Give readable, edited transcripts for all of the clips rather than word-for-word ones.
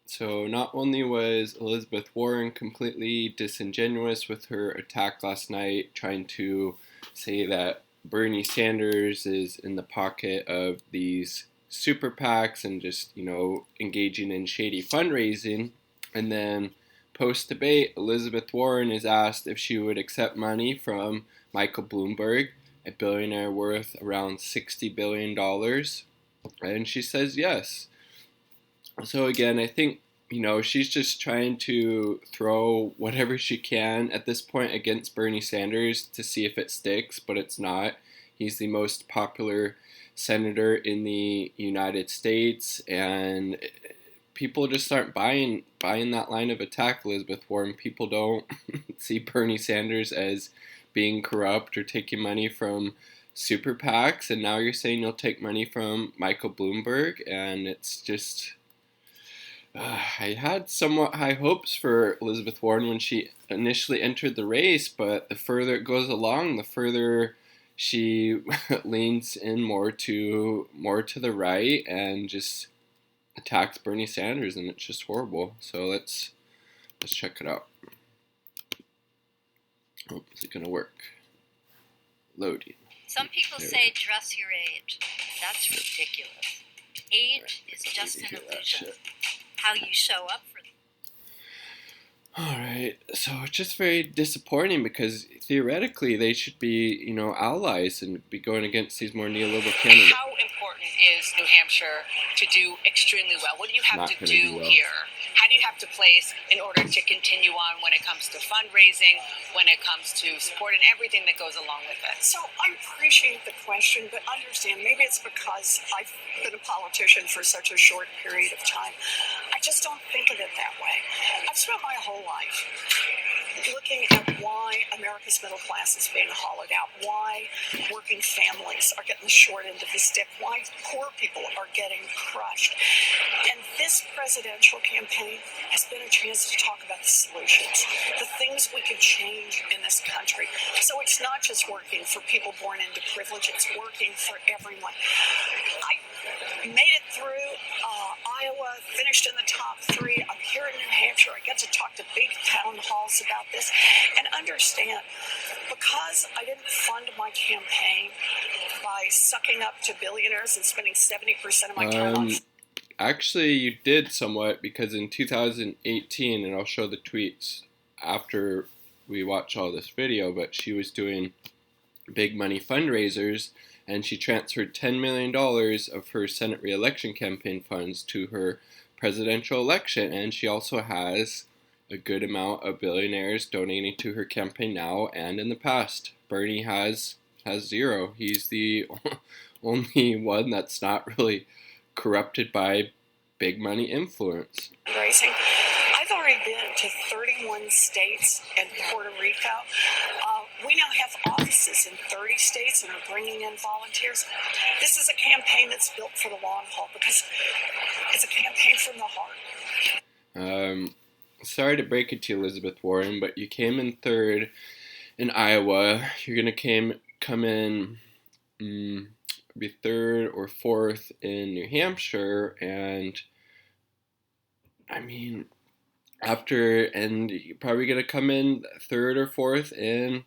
So not only was Elizabeth Warren completely disingenuous with her attack last night, trying to say that Bernie Sanders is in the pocket of these super PACs and just, engaging in shady fundraising. And then post-debate, Elizabeth Warren is asked if she would accept money from Michael Bloomberg, a billionaire worth around $60 billion. And she says yes. So again, I think, she's just trying to throw whatever she can at this point against Bernie Sanders to see if it sticks, but it's not. He's the most popular senator in the United States, and people just aren't buying that line of attack, Elizabeth Warren. People don't see Bernie Sanders as being corrupt or taking money from super PACs, and now you're saying you'll take money from Michael Bloomberg, and it's just... I had somewhat high hopes for Elizabeth Warren when she initially entered the race, but the further it goes along, the further she leans in more to the right and just attacks Bernie Sanders, and it's just horrible. So let's check it out. Oh, is it gonna work? Loading. Some people say dress your age. That's ridiculous. Age is just an illusion. How you show up for them. Alright, so it's just very disappointing because theoretically they should be, allies and be going against these more neoliberal candidates. How important is New Hampshire to do extremely well? What do you have to do here? How do you have to place in order to continue on when it comes to fundraising, when it comes to support and everything that goes along with it? So I appreciate the question, but understand, maybe it's because I've been a politician for such a short period of time. I just don't think of it that way. I've spent my whole life looking at why America's middle class is being hollowed out, why working families are getting the short end of the stick, why poor people are getting crushed. And this presidential campaign has been a chance to talk about the solutions, the things we could change in this country. So it's not just working for people born into privilege, it's working for everyone. I made it through Iowa, finished in the top 3. I'm here in New Hampshire. I get to talk to big town halls about this. And understand, because I didn't fund my campaign by sucking up to billionaires and spending 70% of my time on... Actually, you did somewhat, because in 2018, and I'll show the tweets after we watch all this video, but she was doing big money fundraisers, and she transferred $10 million of her Senate re-election campaign funds to her presidential election, and she also has a good amount of billionaires donating to her campaign now and in the past. Bernie has zero. He's the only one that's not really corrupted by big money influence. Racing. I've already been to 31 states and Puerto Rico. We now have offices in 30 states and are bringing in volunteers. This is a campaign that's built for the long haul because it's a campaign from the heart. Sorry to break it to you, Elizabeth Warren, but you came in third in Iowa. You're going to come in be third or fourth in New Hampshire, and I mean, you're probably going to come in third or fourth in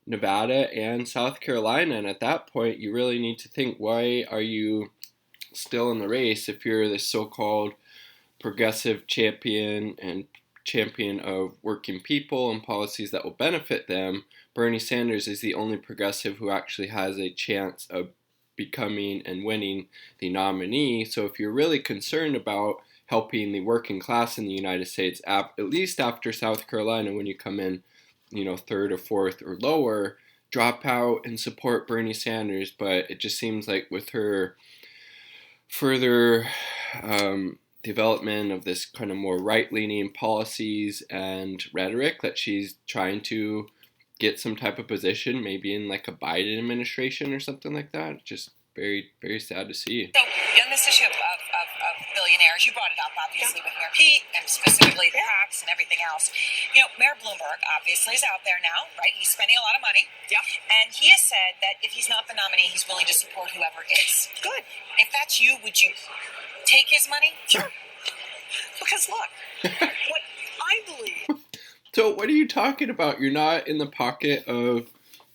Nevada and South Carolina, and at that point you really need to think, why are you still in the race if you're this so-called progressive champion and champion of working people and policies that will benefit them? Bernie Sanders is the only progressive who actually has a chance of becoming and winning the nominee. So if you're really concerned about helping the working class in the United States, at least after South Carolina, when you come in, third or fourth or lower, drop out and support Bernie Sanders. But it just seems like with her further development of this kind of more right-leaning policies and rhetoric, that she's trying to get some type of position, maybe in like a Biden administration or something like that. Just very, very sad to see. So, on this issue of billionaires, you brought it up, obviously, with Mayor Pete, and specifically the PACs and everything else. Mayor Bloomberg, obviously, is out there now, right? He's spending a lot of money. Yeah. And he has said that if he's not the nominee, he's willing to support whoever is. Good. If that's you, would you take his money? Sure. Because look, what I believe. So what are you talking about? You're not in the pocket of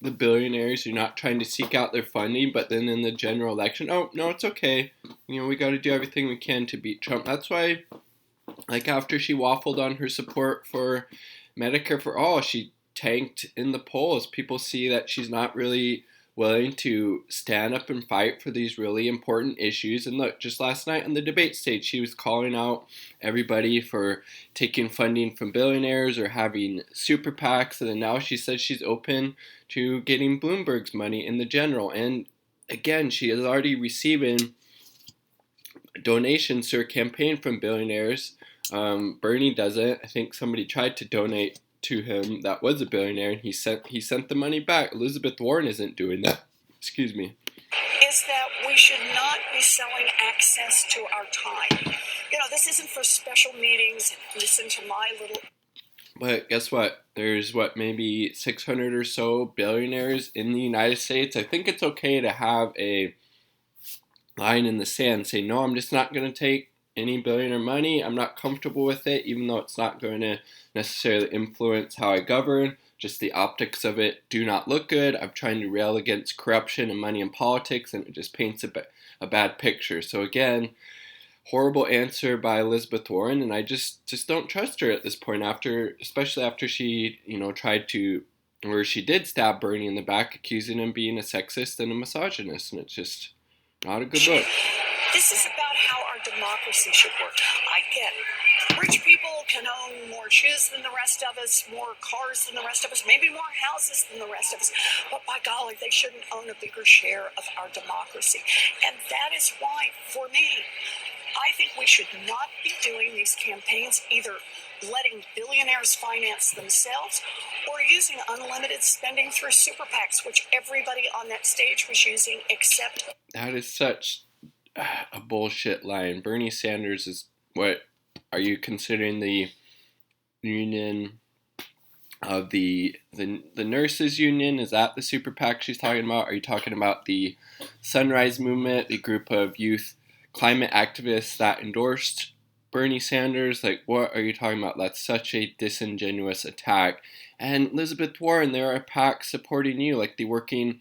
the billionaires. You're not trying to seek out their funding, but then in the general election, oh, no, it's okay. We got to do everything we can to beat Trump. That's why, like, after she waffled on her support for Medicare for All, she tanked in the polls. People see that she's not really willing to stand up and fight for these really important issues. And look, just last night on the debate stage, she was calling out everybody for taking funding from billionaires or having super PACs. And then now she says she's open to getting Bloomberg's money in the general. And again, she is already receiving donations to her campaign from billionaires. Bernie doesn't. I think somebody tried to donate to him that was a billionaire, and he sent the money back. Elizabeth Warren isn't doing that. Excuse me. Is that we should not be selling access to our time. This isn't for special meetings. Listen to my little. But guess what? There's maybe 600 or so billionaires in the United States. I think it's okay to have a line in the sand, say, no, I'm just not going to take any billionaire money. I'm not comfortable with it, even though it's not going to necessarily influence how I govern. Just the optics of it do not look good. I'm trying to rail against corruption and money in politics, and it just paints a bad picture. So again, horrible answer by Elizabeth Warren, and I just don't trust her at this point, especially after she, tried to, or she did stab Bernie in the back, accusing him of being a sexist and a misogynist, and it's just not a good look. This is about how our democracy should work. I get it. Rich people can own more shoes than the rest of us, more cars than the rest of us, maybe more houses than the rest of us. But by golly, they shouldn't own a bigger share of our democracy. And that is why, for me, I think we should not be doing these campaigns either letting billionaires finance themselves or using unlimited spending through super PACs, which everybody on that stage was using except... That is such a bullshit line. Bernie Sanders is what are you considering the union of the nurses union? Is that the super PAC she's talking about? Are you talking about the Sunrise Movement, the group of youth climate activists that endorsed Bernie Sanders? Like, what are you talking about? That's such a disingenuous attack. And Elizabeth Warren, there are PACs supporting you, like the Working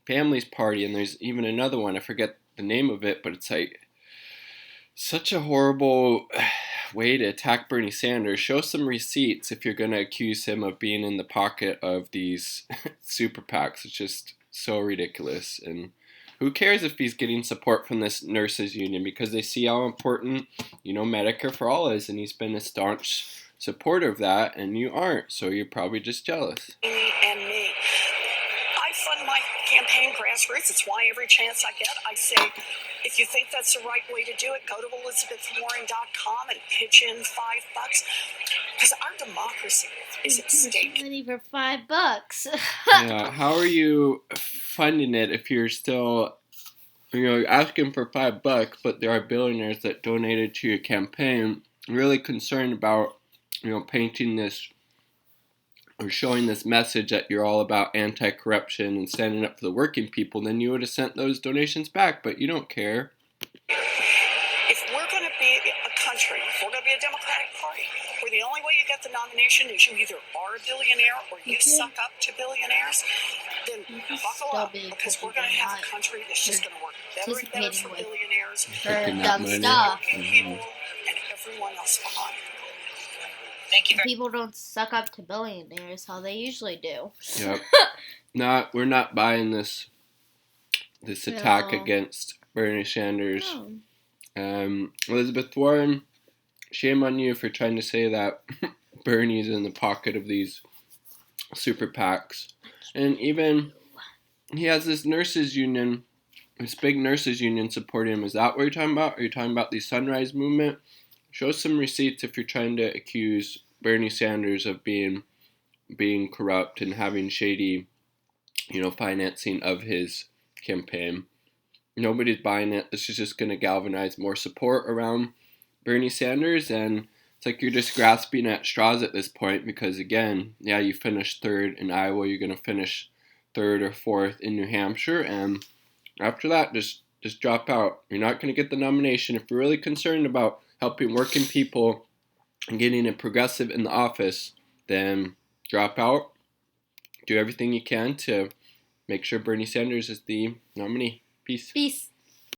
Families Party, and there's even another one, I forget the name of it, but it's like such a horrible way to attack Bernie Sanders. Show some receipts if you're going to accuse him of being in the pocket of these super PACs. It's just so ridiculous. And who cares if he's getting support from this nurses union, because they see how important, Medicare for All is, and he's been a staunch supporter of that, and you aren't, so you're probably just jealous. And me. I fund my campaign grassroots. It's why every chance I get, I say, if you think that's the right way to do it, go to elizabethwarren.com and pitch in $5. Because our democracy is at stake. Money for $5. Yeah, how are you funding it if you're still, asking for $5, but there are billionaires that donated to your campaign, really concerned about, painting this or showing this message that you're all about anti-corruption and standing up for the working people, then you would have sent those donations back, but you don't care. If we're going to be a country, if we're going to be a Democratic Party, where the only way you get the nomination is you either are a billionaire or you suck up to billionaires, then buckle up, because we're going to have a country that's just going to work better and better for billionaires, people, and everyone else behind. Thank you. People don't suck up to billionaires how they usually do. Yep. We're not buying this attack against Bernie Sanders. No. Elizabeth Warren, shame on you for trying to say that Bernie's in the pocket of these super PACs. And even he has this nurses union, this big nurses union supporting him. Is that what you're talking about? Are you talking about the Sunrise Movement? Show some receipts if you're trying to accuse Bernie Sanders of being corrupt and having shady, financing of his campaign. Nobody's buying it. This is just going to galvanize more support around Bernie Sanders, and it's like you're just grasping at straws at this point because, again, you finished third in Iowa. You're going to finish third or fourth in New Hampshire, and after that, just drop out. You're not going to get the nomination. If you're really concerned about helping working people and getting a progressive in the office, then drop out. Do everything you can to make sure Bernie Sanders is the nominee. Peace. Peace.